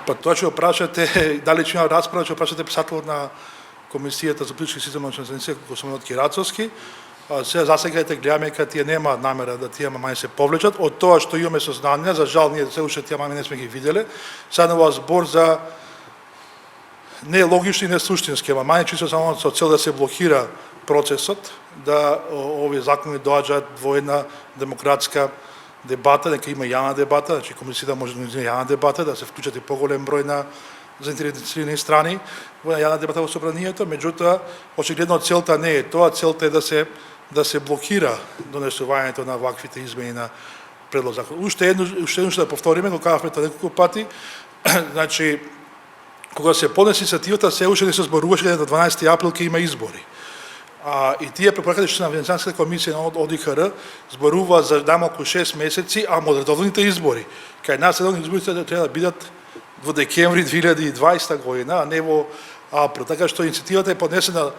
Па тоа ќе опрашате, дали ќе има расправа, ќе опрашате писателот на Комисијата за политички систем на Националниот Космонавт Кирацовски. Сега засега гледаме дека тие немаат намера да тие мамања се повлечат. Од тоа што имаме сознание, за жал ние се уште тие мамања не сме ги виделе. Сега на збор за не логични, не суштински мамања, чисто само со цел да се блокира процесот, да овие закони доаѓаат во една демократска дебата, дека има јавна дебата, значи комисијата може да организира јавна дебата, да се вклучат и поголем број на заинтересирани страни во јавна дебата во собранието, меѓутоа очигледно целта не е тоа, целта е да се блокира донесувањето на ваквите измени на предлог закон. Уште едно што да повториме, го кажавме тоа неколку пати, значи кога се поднесе иницијативата, се уште не се зборуваше дека на 12 април ќе има избори. И тие препораките што на Венецијанската комисија на ОДИХР зборува за најмалку 6 месеци, а од редовните избори. Кај нас редовните избори треба да бидат во декември 2020 година, а не во април. Така што иницијативата е поднесена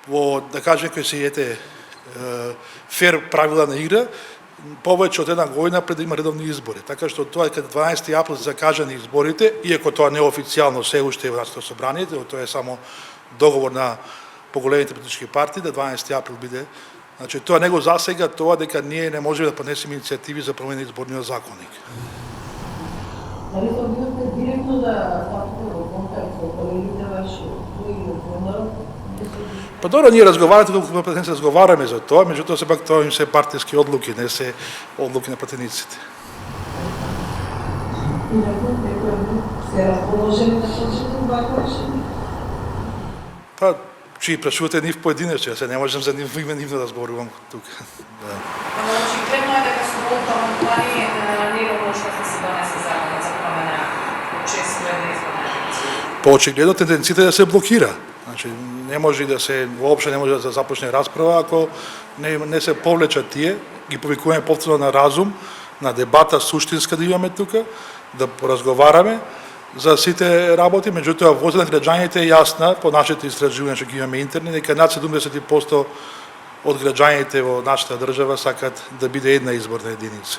во, да кажем, кој се ете фер правила на игра, повеќе од една година пред да има редовни избори. Така што тоа е каде 12 април се закажани изборите, иако тоа не е официјално се уште е во нашето собрание, тоа е само договор на поголемите политички партии, да 12 април биде. Значи, тоа него засега тоа дека ние не можеме да поднесеме иницијативи за промена изборниот законник. Дали тоа бидете директно да стапите во контакт со колегите ваши други фондови? Па добро, ние разговараме, колку се разговараме за тоа, меѓутоа сепак тоа им се партиски одлуки, не се одлуки на пратениците. И некој се расположени да почнете вакво решение? Па, чи прашувате нив поединечно, се не можам за нив име нивно да зборувам тука. Да. Очигледно е дека со овој амандмани не е можно да се донесе законот за промена од 6 години изборна. По очигледно тенденцијата е да се блокира. Значи не може да се воопшто не може да започне расправа ако не се повлечат тие, ги повикуваме повторно на разум, на дебата суштинска да имаме тука, да поразговараме за сите работи, меѓутоа воза на граѓаните е јасна по нашите истражувања што ги имаме интернет, дека над 70% од граѓаните во нашата држава сакат да биде една изборна единица.